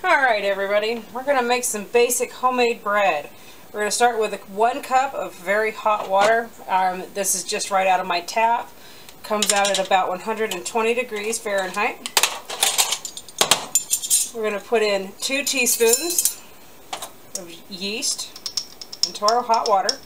Alright everybody, we're going to make some basic homemade bread. We're going to start with 1 cup of very hot water. This is just right out of my tap. Comes out at about 120 degrees Fahrenheit. We're going to put in 2 teaspoons of yeast into our hot water.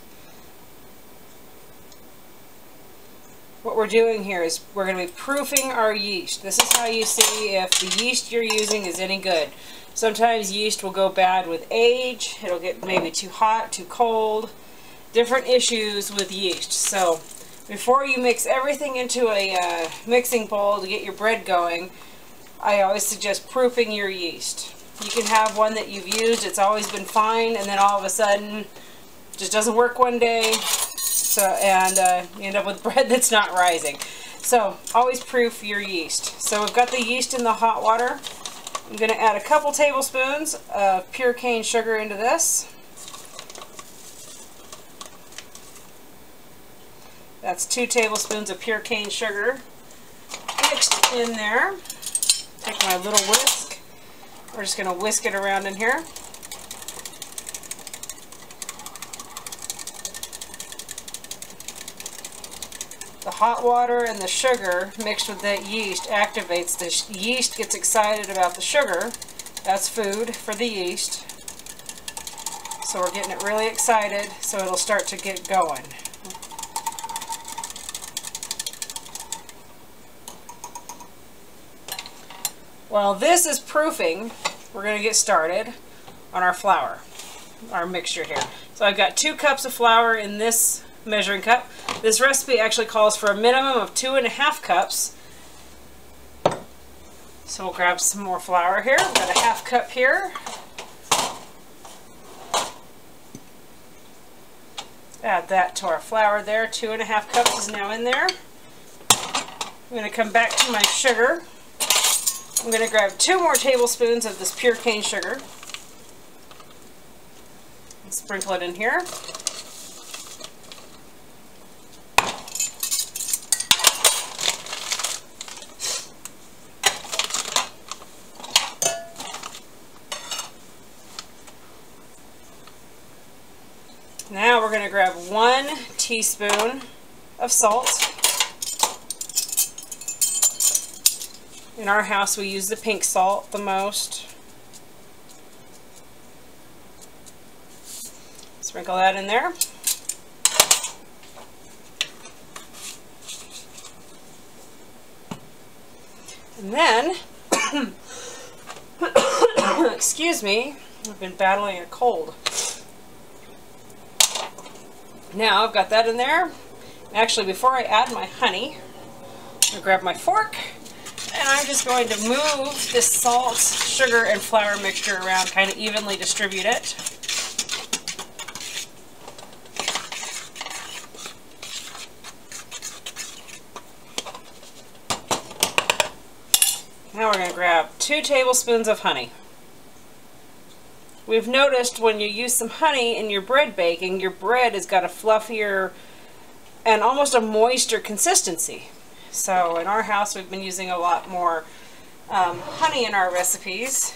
What we're doing here is we're going to be proofing our yeast. This is how you see if the yeast you're using is any good. Sometimes yeast will go bad with age. It'll get maybe too hot, too cold. Different issues with yeast. So before you mix everything into a mixing bowl to get your bread going, I always suggest proofing your yeast. You can have one that you've used, it's always been fine, and then all of a sudden it just doesn't work one day. And you end up with bread that's not rising. So always proof your yeast. So we've got the yeast in the hot water. I'm going to add a couple tablespoons of pure cane sugar into this. That's 2 tablespoons of pure cane sugar mixed in there. Take my little whisk. We're just going to whisk it around in here. The hot water and the sugar mixed with that yeast activates the yeast, gets excited about the sugar. That's food for the yeast. So we're getting it really excited so it'll start to get going. While this is proofing, we're going to get started on our flour, our mixture here. So I've got 2 cups of flour in this measuring cup. This recipe actually calls for a minimum of 2.5 cups. So we'll grab some more flour here. We've got a 1/2 cup here. Add that to our flour there. 2.5 cups is now in there. I'm going to come back to my sugar. I'm going to grab 2 more tablespoons of this pure cane sugar and sprinkle it in here. Now we're going to grab 1 teaspoon of salt. In our house we use the pink salt the most. Sprinkle that in there. And then, excuse me, I've been battling a cold. Now I've got that in there. Actually, before I add my honey, I'm going to grab my fork and I'm just going to move this salt, sugar, and flour mixture around, kind of evenly distribute it. Now we're going to grab 2 tablespoons of honey. We've noticed when you use some honey in your bread baking, your bread has got a fluffier and almost a moister consistency. So in our house we've been using a lot more honey in our recipes.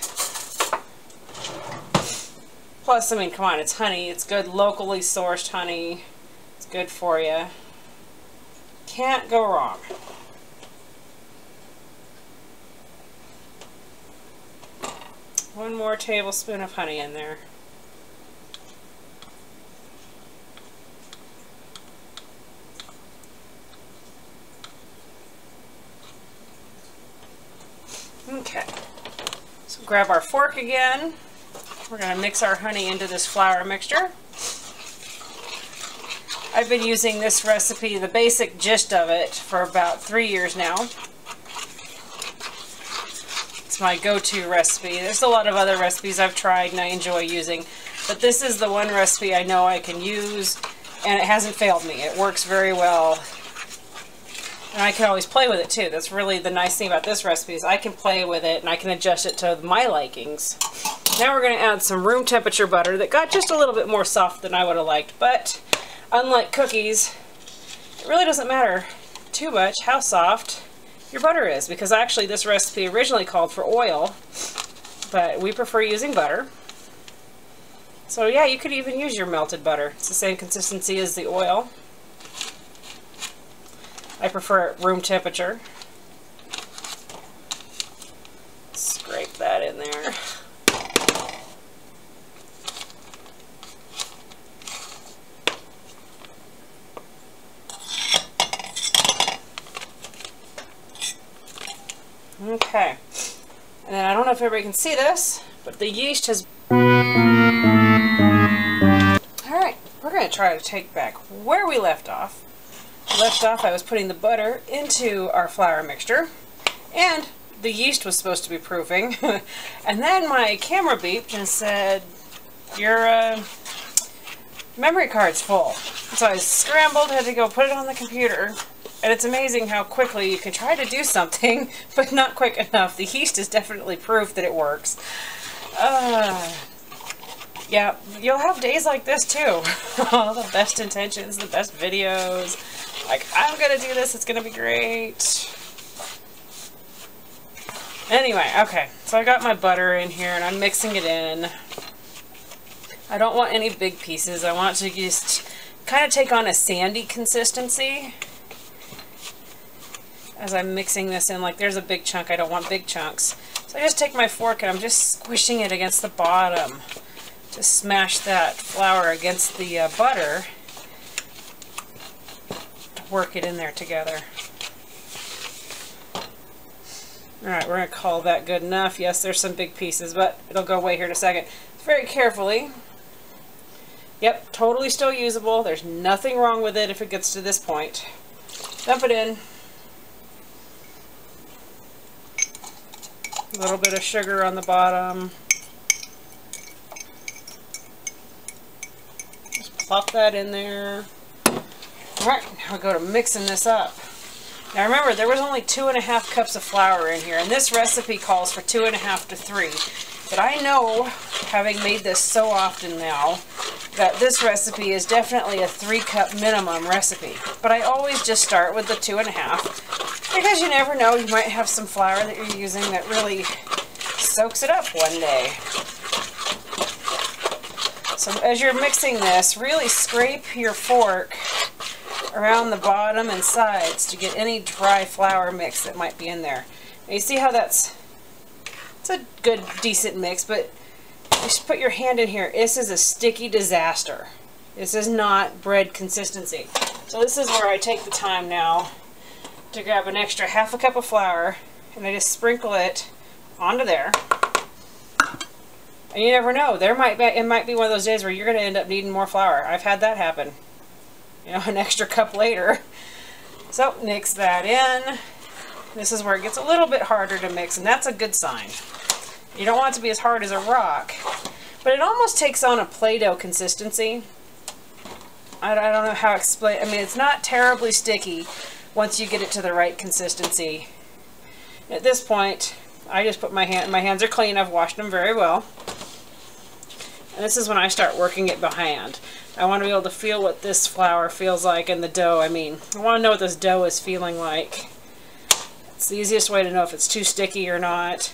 Plus, I mean, come on, it's honey. It's good locally sourced honey. It's good for you. Can't go wrong. One more tablespoon of honey in there. Okay, so grab our fork again. We're going to mix our honey into this flour mixture. I've been using this recipe, the basic gist of it, for about 3 years now. It's my go-to recipe. There's a lot of other recipes I've tried and I enjoy using, but this is the one recipe I know I can use and it hasn't failed me. It works very well. And I can always play with it too. That's really the nice thing about this recipe, is I can play with it and I can adjust it to my likings. Now we're going to add some room temperature butter that got just a little bit more soft than I would have liked. But unlike cookies, it really doesn't matter too much how soft your butter is, because actually this recipe originally called for oil. but we prefer using butter. So yeah, you could even use your melted butter. It's the same consistency as the oil. I prefer it room temperature. Scrape that in there. Okay, and then I don't know if everybody can see this, but the yeast has... Alright, we're going to try to take back where we left off. I was putting the butter into our flour mixture, and the yeast was supposed to be proofing, and then my camera beeped and said, your memory card's full. So I scrambled, had to go put it on the computer. And it's amazing how quickly you can try to do something, but not quick enough. The yeast is definitely proof that it works. Yeah, you'll have days like this too. All the best intentions, the best videos. Like, I'm gonna do this, it's gonna be great. Anyway, okay, so I got my butter in here and I'm mixing it in. I don't want any big pieces. I want to just kind of take on a sandy consistency. As I'm mixing this in, like there's a big chunk, I don't want big chunks. So I just take my fork and I'm just squishing it against the bottom to smash that flour against the butter to work it in there together. Alright, we're going to call that good enough. Yes, there's some big pieces, but it'll go away here in a second. Very carefully. Yep, totally still usable. There's nothing wrong with it if it gets to this point. Dump it in. A little bit of sugar on the bottom. Just plop that in there. Alright, now we go to mixing this up. Now remember, there was only 2.5 cups of flour in here, and this recipe calls for 2.5 to 3. But I know, having made this so often now, that this recipe is definitely a 3-cup minimum recipe. But I always just start with the 2.5, because you never know, you might have some flour that you're using that really soaks it up one day. So as you're mixing this, really scrape your fork around the bottom and sides to get any dry flour mix that might be in there. Now you see how it's a good, decent mix, but just put your hand in here. This is a sticky disaster. This is not bread consistency. So this is where I take the time now to grab an extra 1/2 cup of flour and I just sprinkle it onto there. And you never know, it might be one of those days where you're going to end up needing more flour. I've had that happen. You know, an extra cup later. So mix that in. This is where it gets a little bit harder to mix, and that's a good sign. You don't want it to be as hard as a rock, but it almost takes on a Play-Doh consistency. I don't know how to explain. I mean, it's not terribly sticky once you get it to the right consistency. At this point, I just put my hands are clean. I've washed them very well. And this is when I start working it by hand. I want to be able to feel what this flour feels like in the dough. I mean, I want to know what this dough is feeling like. It's the easiest way to know if it's too sticky or not.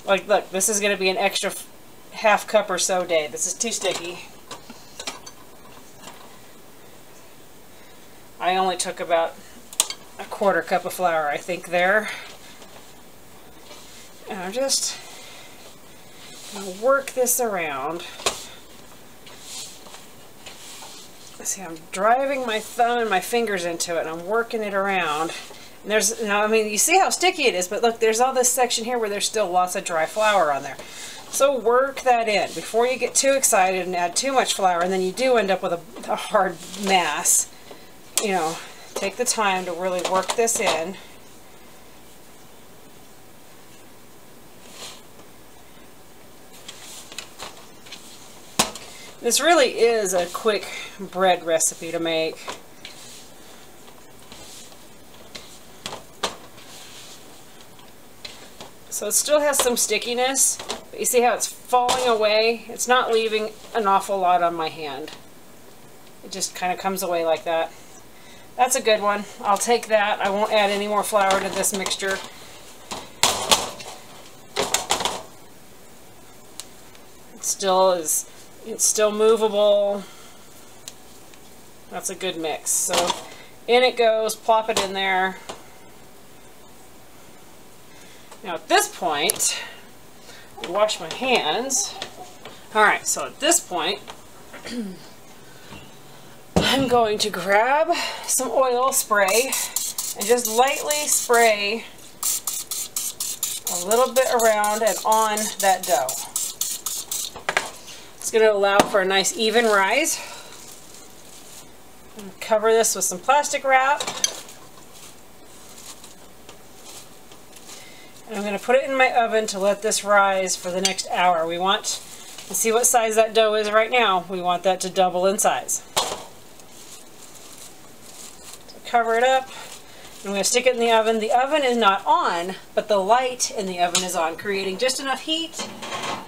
Like, look, this is going to be an extra 1/2 cup or so day. This is too sticky. I only took about a 1/4 cup of flour, I think, there. And I'm just going to work this around. See, I'm driving my thumb and my fingers into it, and I'm working it around. And there's, now, I mean, you see how sticky it is, but look, there's all this section here where there's still lots of dry flour on there. So work that in before you get too excited and add too much flour, and then you do end up with a hard mass. You know, take the time to really work this in. This really is a quick bread recipe to make. So it still has some stickiness, but you see how it's falling away? It's not leaving an awful lot on my hand. It just kind of comes away like that. That's a good one. I'll take that. I won't add any more flour to this mixture. it's still movable. That's a good mix. So in it goes, plop it in there. Now at this point, I wash my hands. Alright, so at this point, I'm going to grab some oil spray and just lightly spray a little bit around and on that dough. It's going to allow for a nice even rise. I'm going to cover this with some plastic wrap. And I'm going to put it in my oven to let this rise for the next hour. We want to see what size that dough is right now. We want that to double in size. So cover it up. I'm going to stick it in the oven. The oven is not on, but the light in the oven is on, creating just enough heat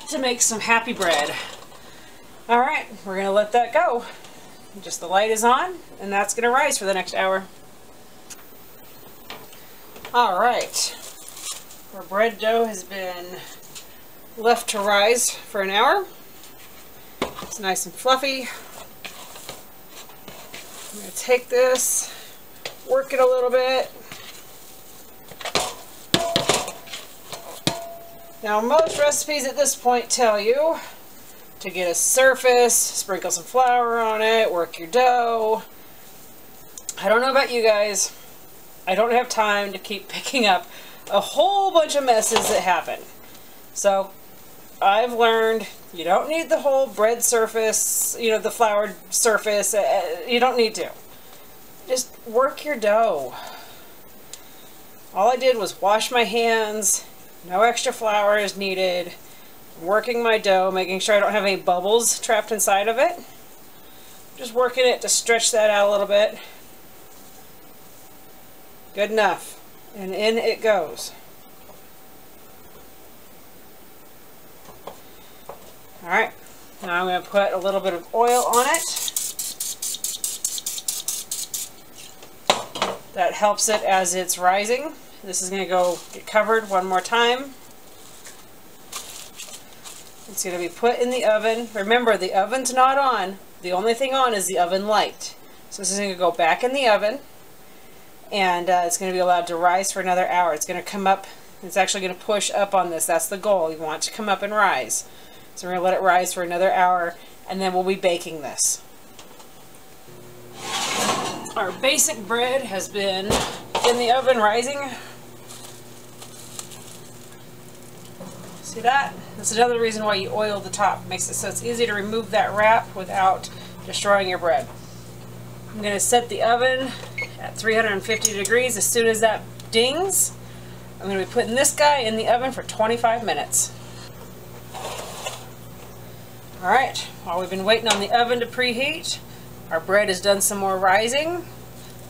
to make some happy bread. Alright, we're going to let that go. Just the light is on, and that's going to rise for the next hour. Alright, our bread dough has been left to rise for an hour. It's nice and fluffy. I'm going to take this, work it a little bit. Now most recipes at this point tell you to get a surface, sprinkle some flour on it, work your dough. I don't know about you guys. I don't have time to keep picking up a whole bunch of messes that happen. So I've learned you don't need the whole bread surface, you know, the floured surface. You don't need to. Just work your dough. All I did was wash my hands. No extra flour is needed. I'm working my dough, making sure I don't have any bubbles trapped inside of it. Just working it to stretch that out a little bit. Good enough. And in it goes. Alright, now I'm going to put a little bit of oil on it. That helps it as it's rising. This is going to go get covered one more time. It's going to be put in the oven. Remember, the oven's not on. The only thing on is the oven light. So this is going to go back in the oven, and it's going to be allowed to rise for another hour. It's going to come up. It's actually going to push up on this. That's the goal. You want it to come up and rise. So we're going to let it rise for another hour, and then we'll be baking this. Our basic bread has been in the oven rising. See that? That's another reason why you oil the top. It makes it so it's easy to remove that wrap without destroying your bread. I'm going to set the oven at 350 degrees. As soon as that dings, I'm going to be putting this guy in the oven for 25 minutes. Alright, while we've been waiting on the oven to preheat, our bread has done some more rising.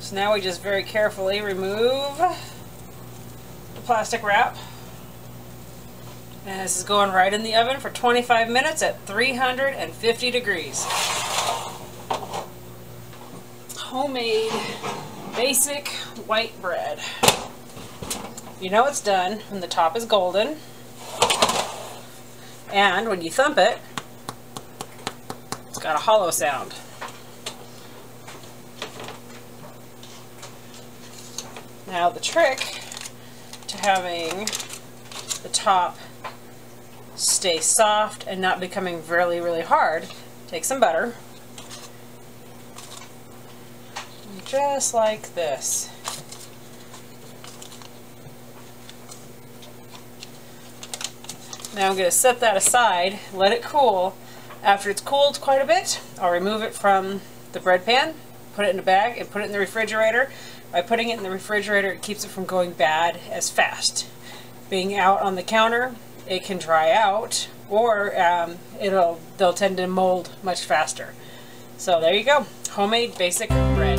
So now we just very carefully remove the plastic wrap. And this is going right in the oven for 25 minutes at 350 degrees. Homemade, basic white bread. You know it's done when the top is golden. And when you thump it, it's got a hollow sound. Now the trick to having the top stay soft and not becoming really, really hard, take some butter. Just like this. Now I'm going to set that aside, let it cool. After it's cooled quite a bit, I'll remove it from the bread pan, put it in a bag, and put it in the refrigerator. By putting it in the refrigerator, it keeps it from going bad as fast. Being out on the counter, it can dry out, or they'll tend to mold much faster. So there you go, homemade basic bread.